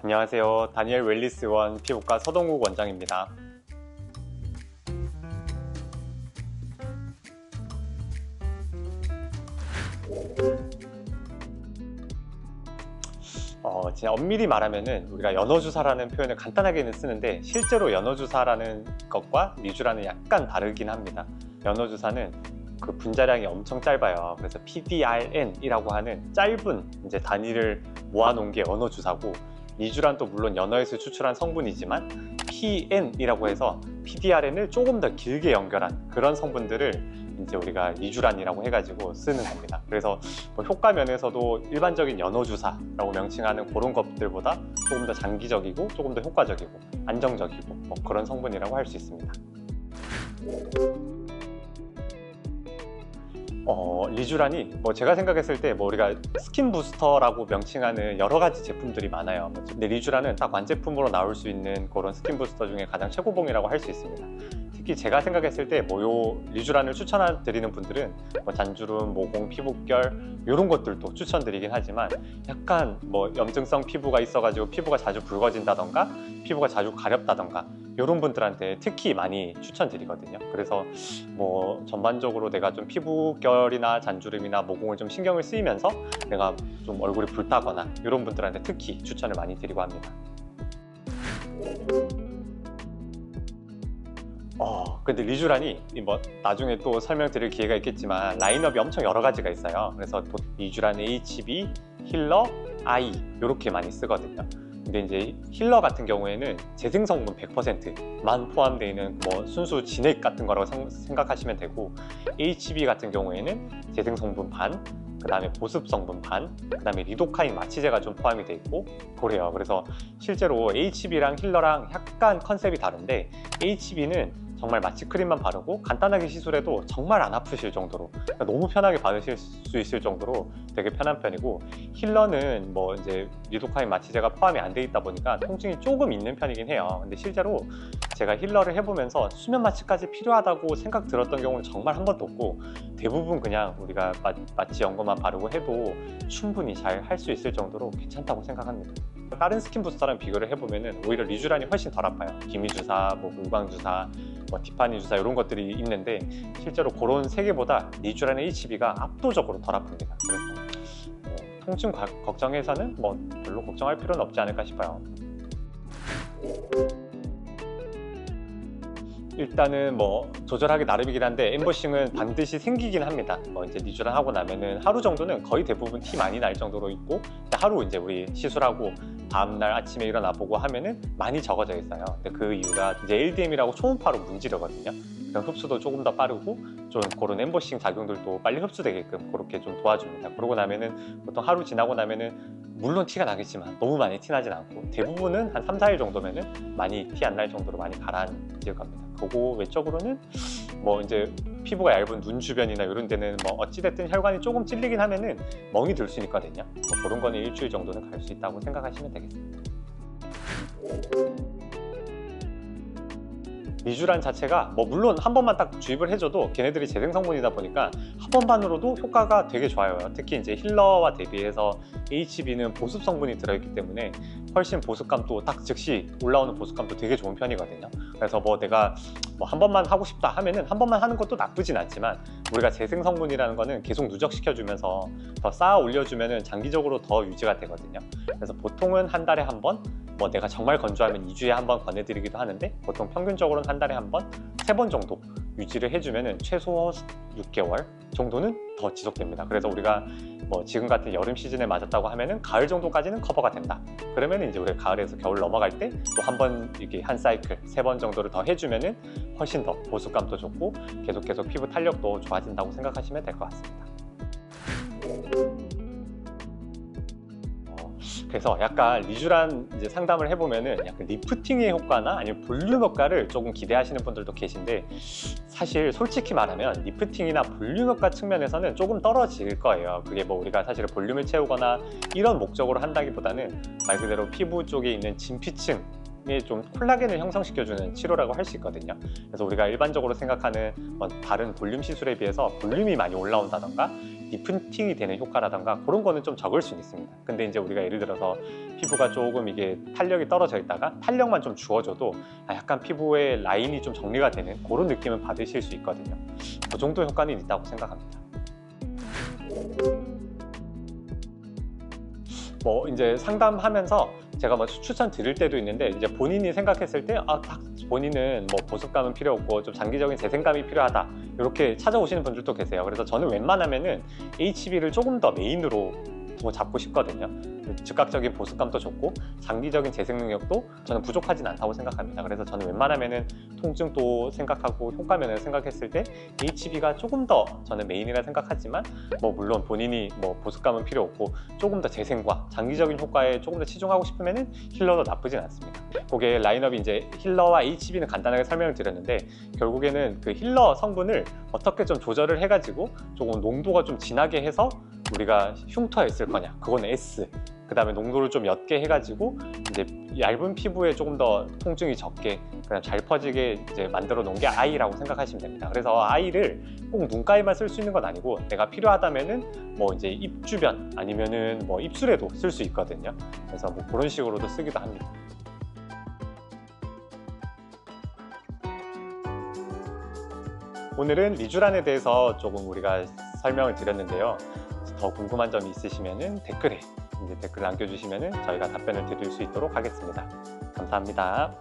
안녕하세요. 다니엘 웰리스 원 피부과 서동욱 원장입니다. 진짜 엄밀히 말하면은 우리가 연어주사라는 표현을 간단하게는 쓰는데 실제로 연어주사라는 것과 리주라는 약간 다르긴 합니다. 연어주사는 그 분자량이 엄청 짧아요. 그래서 PDRN이라고 하는 짧은 이제 단위를 모아놓은 게 연어주사고, 리주란 또 물론 연어에서 추출한 성분이지만 PN이라고 해서 PDRN을 조금 더 길게 연결한 그런 성분들을 이제 우리가 리주란이라고 해가지고 쓰는 겁니다. 그래서 뭐 효과 면에서도 일반적인 연어주사라고 명칭하는 그런 것들보다 조금 더 장기적이고 조금 더 효과적이고 안정적이고 뭐 그런 성분이라고 할 수 있습니다. 리주란이 뭐 제가 생각했을 때 뭐 우리가 스킨 부스터라고 명칭하는 여러 가지 제품들이 많아요. 근데 리주란은 딱 완제품으로 나올 수 있는 그런 스킨 부스터 중에 가장 최고봉이라고 할 수 있습니다. 특히 제가 생각했을 때 뭐 요 리주란을 추천드리는 분들은 뭐 잔주름, 모공, 피부결 이런 것들도 추천드리긴 하지만 약간 뭐 염증성 피부가 있어가지고 피부가 자주 붉어진다던가 피부가 자주 가렵다던가 이런 분들한테 특히 많이 추천드리거든요. 그래서 뭐 전반적으로 내가 좀 피부결이나 잔주름이나 모공을 좀 신경을 쓰이면서 내가 좀 얼굴이 붉다거나 이런 분들한테 특히 추천을 많이 드리고 합니다. 근데 리주란이 뭐 나중에 또 설명드릴 기회가 있겠지만 라인업이 엄청 여러 가지가 있어요. 그래서 리주란 HB, 힐러, I 이렇게 많이 쓰거든요. 근데 이제 힐러 같은 경우에는 재생성분 100%만 포함되어 있는 뭐 순수 진액 같은 거라고 생각하시면 되고, HB 같은 경우에는 재생성분 반, 그 다음에 보습성분 반, 그 다음에 리도카인 마취제가 좀 포함이 돼 있고 그래요. 그래서 실제로 HB랑 힐러랑 약간 컨셉이 다른데, HB는 정말 마취크림만 바르고 간단하게 시술해도 정말 안 아프실 정도로, 그러니까 너무 편하게 받으실 수 있을 정도로 되게 편한 편이고, 힐러는 뭐 이제 리도카인 마취제가 포함이 안 돼 있다 보니까 통증이 조금 있는 편이긴 해요. 근데 실제로 제가 힐러를 해보면서 수면 마취까지 필요하다고 생각 들었던 경우는 정말 한 번도 없고, 대부분 그냥 우리가 마취 연고만 바르고 해도 충분히 잘 할 수 있을 정도로 괜찮다고 생각합니다. 다른 스킨 부스터랑 비교를 해보면은 오히려 리주란이 훨씬 덜 아파요. 기미주사, 뭐 물광주사, 뭐 티파니 주사 이런 것들이 있는데 실제로 그런 세 개보다 리주란 HB가 압도적으로 덜 아픕니다. 그래서 통증 걱정해서는 뭐 별로 걱정할 필요는 없지 않을까 싶어요. 일단은 뭐 조절하기 나름이긴 한데 엠보싱은 반드시 생기긴 합니다. 뭐 이제 리주란 하고 나면은 하루 정도는 거의 대부분 티 많이 날 정도로 있고, 하루 이제 우리 시술하고 다음날 아침에 일어나 보고 하면은 많이 적어져 있어요. 근데 그 이유가 이제 LDM이라고 초음파로 문지르거든요. 그럼 흡수도 조금 더 빠르고 좀 그런 엠보싱 작용들도 빨리 흡수되게끔 그렇게 좀 도와줍니다. 그러고 나면은 보통 하루 지나고 나면은 물론 티가 나겠지만 너무 많이 티 나진 않고 대부분은 한 3, 4일 정도면은 많이 티 안 날 정도로 많이 가라앉을 겁니다. 그거 외적으로는 뭐 이제 피부가 얇은 눈 주변이나 이런 데는 뭐 어찌됐든 혈관이 조금 찔리긴 하면은 멍이 들 수 있거든요. 뭐 그런 거는 일주일 정도는 갈 수 있다고 생각하시면 되겠습니다. 리주란 자체가 뭐 물론 한 번만 딱 주입을 해줘도 걔네들이 재생성분이다 보니까 한 번만으로도 효과가 되게 좋아요. 특히 이제 힐러와 대비해서 HB는 보습 성분이 들어있기 때문에 훨씬 보습감도 딱 즉시 올라오는 보습감도 되게 좋은 편이거든요. 그래서 뭐 내가 뭐 한 번만 하고 싶다 하면은 한 번만 하는 것도 나쁘진 않지만, 우리가 재생성분이라는 거는 계속 누적시켜주면서 더 쌓아 올려주면은 장기적으로 더 유지가 되거든요. 그래서 보통은 한 달에 한 번, 뭐 내가 정말 건조하면 2주에 한 번 권해드리기도 하는데, 보통 평균적으로는 한 달에 한 번, 3번 정도 유지를 해주면은 최소 6개월 정도는 더 지속됩니다. 그래서 우리가 뭐 지금 같은 여름 시즌에 맞았다고 하면은 가을 정도까지는 커버가 된다. 그러면 이제 우리가 가을에서 겨울 넘어갈 때 또 한 번 이게 한 사이클 3번 정도를 더 해주면은 훨씬 더 보습감도 좋고 계속 피부 탄력도 좋아진다고 생각하시면 될 것 같습니다. 그래서 약간 리주란 이제 상담을 해보면은 약간 리프팅의 효과나 아니면 볼륨 효과를 조금 기대하시는 분들도 계신데, 사실 솔직히 말하면 리프팅이나 볼륨 효과 측면에서는 조금 떨어질 거예요. 그게 뭐 우리가 사실 볼륨을 채우거나 이런 목적으로 한다기보다는 말 그대로 피부 쪽에 있는 진피층에 좀 콜라겐을 형성시켜주는 치료라고 할 수 있거든요. 그래서 우리가 일반적으로 생각하는 다른 볼륨 시술에 비해서 볼륨이 많이 올라온다던가 리프팅이 되는 효과라던가 그런 거는 좀 적을 수는 있습니다. 근데 이제 우리가 예를 들어서 피부가 조금 이게 탄력이 떨어져 있다가 탄력만 좀 주어줘도 약간 피부의 라인이 좀 정리가 되는 그런 느낌을 받으실 수 있거든요. 그 정도 효과는 있다고 생각합니다. 뭐 이제 상담하면서 제가 뭐 추천 드릴 때도 있는데, 이제 본인이 생각했을 때 본인은 뭐 보습감은 필요 없고 좀 장기적인 재생감이 필요하다 이렇게 찾아오시는 분들도 계세요. 그래서 저는 웬만하면은 HB를 조금 더 메인으로 잡고 싶거든요. 즉각적인 보습감도 좋고 장기적인 재생 능력도 저는 부족하진 않다고 생각합니다. 그래서 저는 웬만하면은 통증도 생각하고 효과면을 생각했을 때 HB가 조금 더 저는 메인이라 생각하지만, 뭐 물론 본인이 뭐 보습감은 필요 없고 조금 더 재생과 장기적인 효과에 조금 더 치중하고 싶으면은 힐러도 나쁘진 않습니다. 그게 라인업이 이제 힐러와 HB는 간단하게 설명을 드렸는데, 결국에는 그 힐러 성분을 어떻게 좀 조절을 해가지고 조금 농도가 좀 진하게 해서 우리가 흉터에 쓸 거냐, 그건 S, 그 다음에 농도를 좀 옅게 해가지고 이제 얇은 피부에 조금 더 통증이 적게 그냥 잘 퍼지게 이제 만들어 놓은 게 I라고 생각하시면 됩니다. 그래서 I를 꼭 눈가에만 쓸 수 있는 건 아니고, 내가 필요하다면은 뭐 이제 입 주변 아니면은 뭐 입술에도 쓸 수 있거든요. 그래서 뭐 그런 식으로도 쓰기도 합니다. 오늘은 리쥬란에 대해서 조금 우리가 설명을 드렸는데요. 더 궁금한 점이 있으시면 댓글에 댓글 남겨주시면 저희가 답변을 드릴 수 있도록 하겠습니다. 감사합니다.